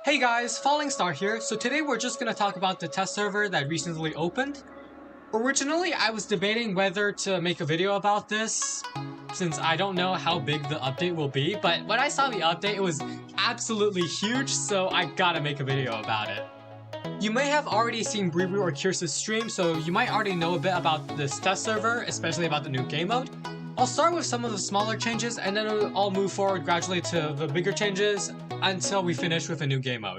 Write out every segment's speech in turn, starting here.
Hey guys, Falling Star here. So today we're just going to talk about the test server that recently opened. Originally, I was debating whether to make a video about this, since I don't know how big the update will be, but when I saw the update, it was absolutely huge, so I gotta make a video about it. You may have already seen Bribu or Kirsa's stream, so you might already know a bit about this test server, especially about the new game mode. I'll start with some of the smaller changes, and then I'll move forward gradually to the bigger changes until we finish with a new game mode.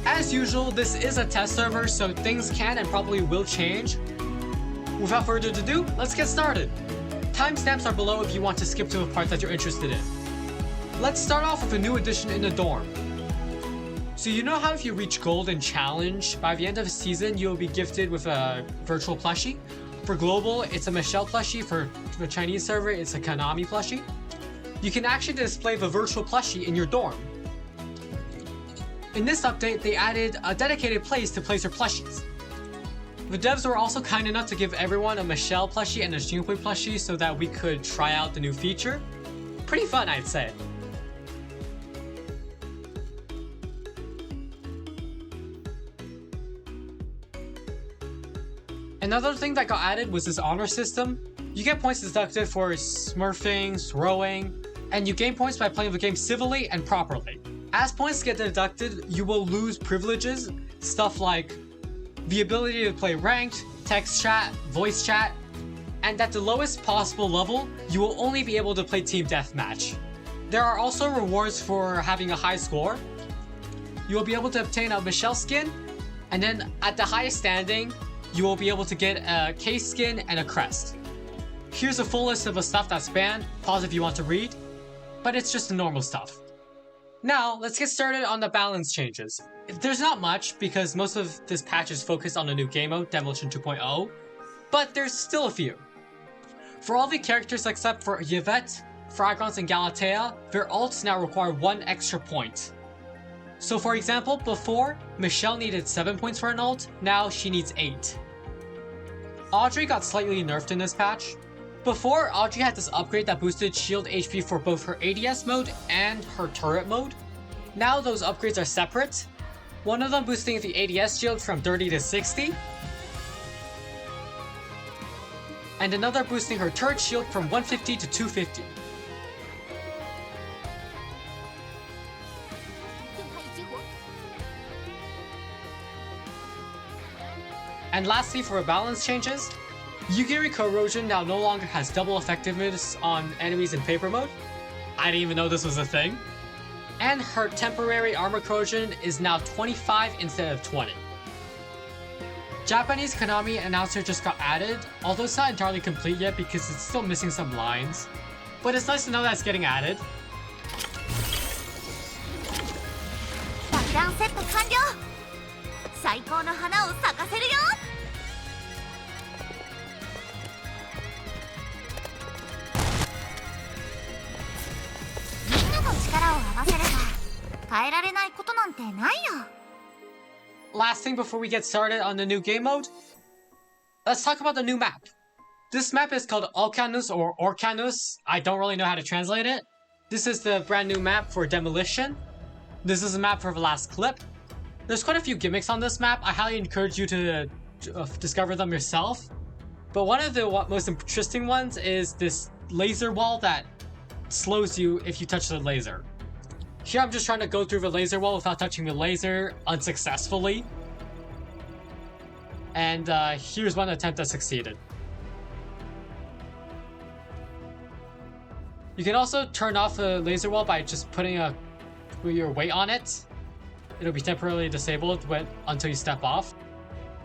As usual, this is a test server, so things can and probably will change. Without further ado, let's get started. Timestamps are below if you want to skip to a part that you're interested in. Let's start off with a new addition in the dorm. So you know how if you reach gold in challenge, by the end of the season you'll be gifted with a virtual plushie? For global, it's a Michelle plushie. For the Chinese server, it's a Kanami plushie. You can actually display the virtual plushie in your dorm. In this update, they added a dedicated place to place your plushies. The devs were also kind enough to give everyone a Michelle plushie and a Xinghui plushie so that we could try out the new feature. Pretty fun, I'd say. Another thing that got added was this honor system. You get points deducted for smurfing, throwing, and you gain points by playing the game civilly and properly. As points get deducted, you will lose privileges, stuff like the ability to play ranked, text chat, voice chat, and at the lowest possible level, you will only be able to play team deathmatch. There are also rewards for having a high score. You will be able to obtain a Michelle skin, and then at the highest standing, you will be able to get a case skin and a crest. Here's a full list of the stuff that's banned, pause if you want to read, but it's just the normal stuff. Now, let's get started on the balance changes. There's not much because most of this patch is focused on the new game mode, Demolition 2.0, but there's still a few. For all the characters except for Yvette, Fragrance, and Galatea, their ults now require 1 extra point. So for example, before, Michelle needed 7 points for an ult, now she needs 8. Audrey got slightly nerfed in this patch. Before, Audrey had this upgrade that boosted shield HP for both her ADS mode and her turret mode. Now those upgrades are separate. One of them boosting the ADS shield from 30 to 60. And another boosting her turret shield from 150 to 250. And lastly, for balance changes, Yugiri Corrosion now no longer has double effectiveness on enemies in paper mode. I didn't even know this was a thing. And her temporary armor corrosion is now 25 instead of 20. Japanese Kanami Announcer just got added, although it's not entirely complete yet because it's still missing some lines. But it's nice to know that it's getting added. Last thing before we get started on the new game mode, let's talk about the new map. This map is called Alcanus or Orcanus. I don't really know how to translate it. This is the brand new map for Demolition. This is a map for the last clip. There's quite a few gimmicks on this map. I highly encourage you to discover them yourself. But one of the most interesting ones is this laser wall that slows you if you touch the laser. Here I'm just trying to go through the laser wall without touching the laser unsuccessfully. And here's one attempt that succeeded. You can also turn off the laser wall by just putting your weight on it. It'll be temporarily disabled until you step off.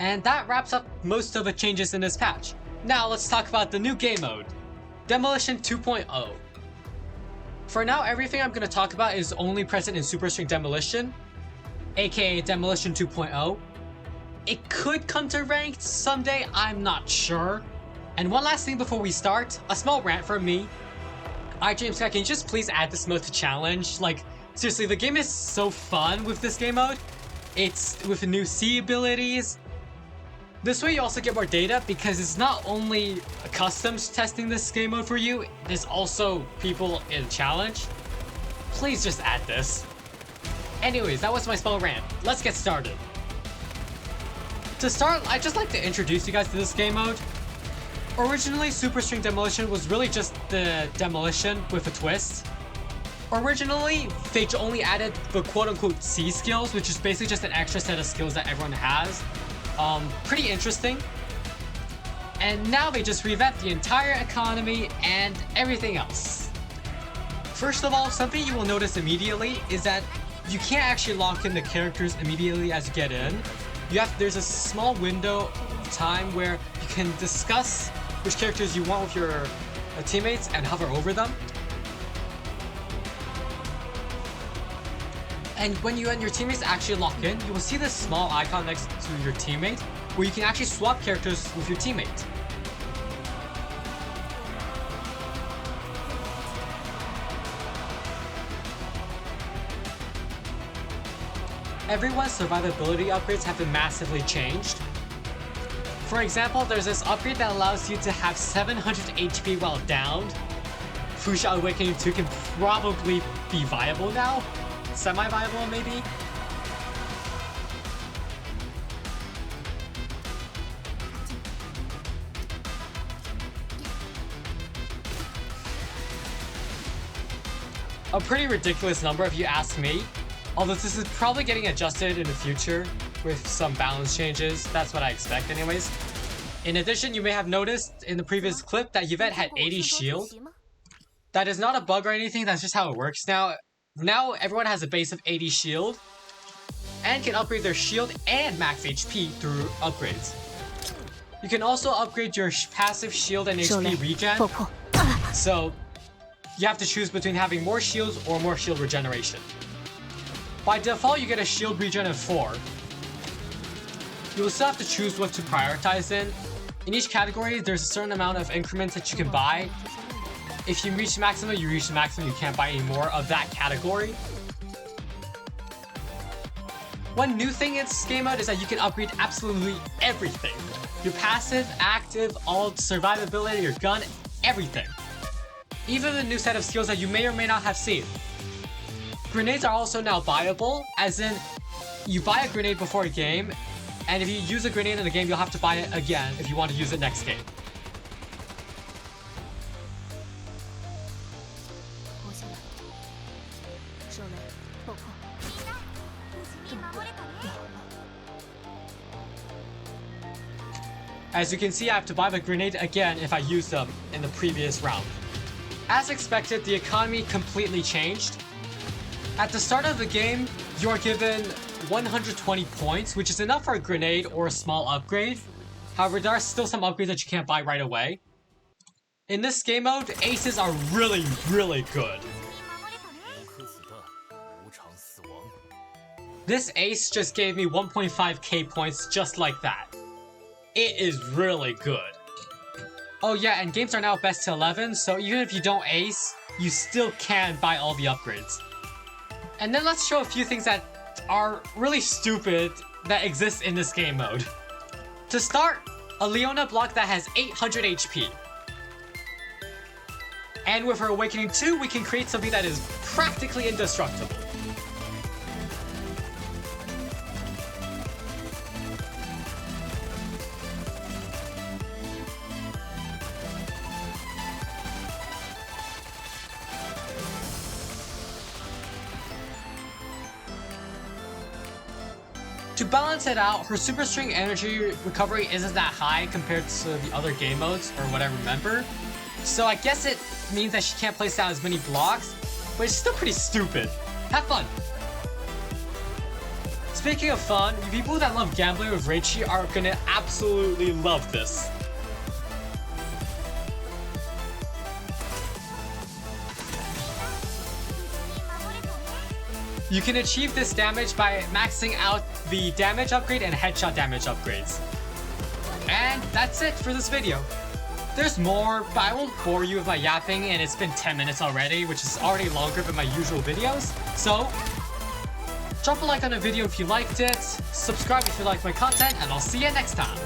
And that wraps up most of the changes in this patch. Now let's talk about the new game mode, Demolition 2.0. For now, everything I'm going to talk about is only present in superstring Demolition, aka Demolition 2.0. It could come to ranked someday, I'm not sure. And one last thing before we start, a small rant from me. James, can you just please add this mode to challenge? Like, seriously, the game is so fun with this game mode. It's with new C abilities. This way you also get more data because it's not only customs testing this game mode for you, there's also people in challenge. Please just add this. Anyways, that was my small rant. Let's get started. To start, I'd just like to introduce you guys to this game mode. Originally, Superstring Demolition was really just the demolition with a twist. Originally, they only added the quote-unquote C skills, which is basically just an extra set of skills that everyone has. Pretty interesting. And now they just revamped the entire economy and everything else. First of all, something you will notice immediately is that you can't actually lock in the characters immediately as you get in. There's a small window of time where you can discuss which characters you want with your teammates and hover over them. And when you and your teammates actually lock in, you will see this small icon next to your teammate where you can actually swap characters with your teammate. Everyone's survivability upgrades have been massively changed. For example, there's this upgrade that allows you to have 700 HP while downed. Fuchsia Awakening 2 can probably be viable now. Semi-viable, maybe? A pretty ridiculous number if you ask me. Although this is probably getting adjusted in the future with some balance changes. That's what I expect anyways. In addition, you may have noticed in the previous clip that Yvette had 80 shield. That is not a bug or anything, that's just how it works now. Now everyone has a base of 80 shield and can upgrade their shield and max HP through upgrades. You can also upgrade your passive shield and HP regen. So you have to choose between having more shields or more shield regeneration. By default, you get a shield regen of 4. You will still have to choose what to prioritize in. In each category, there's a certain amount of increments that you can buy. If you reach the maximum, you reach the maximum. You can't buy any more of that category. One new thing in this game mode is that you can upgrade absolutely everything. Your passive, active, ult, survivability, your gun, everything. Even the new set of skills that you may or may not have seen. Grenades are also now buyable, as in, you buy a grenade before a game, and if you use a grenade in the game, you'll have to buy it again if you want to use it next game. As you can see, I have to buy the grenade again if I use them in the previous round. As expected, the economy completely changed. At the start of the game, you are given 120 points, which is enough for a grenade or a small upgrade. However, there are still some upgrades that you can't buy right away. In this game mode, aces are really, really good. This ace just gave me 1.5k points just like that. It is really good. Oh yeah, and games are now best to 11, so even if you don't ace, you still can buy all the upgrades. And then let's show a few things that are really stupid that exist in this game mode. To start, a Leona block that has 800 HP. And with her Awakening 2, we can create something that is practically indestructible. To balance it out, her superstring energy recovery isn't that high compared to the other game modes or whatever member. So I guess it means that she can't place down as many blocks, but it's still pretty stupid. Have fun! Speaking of fun, people that love gambling with reiichi are gonna absolutely love this. You can achieve this damage by maxing out the damage upgrade and headshot damage upgrades. And that's it for this video. There's more, but I won't bore you with my yapping, and it's been 10 minutes already, which is already longer than my usual videos. So, drop a like on the video if you liked it, subscribe if you like my content, and I'll see you next time.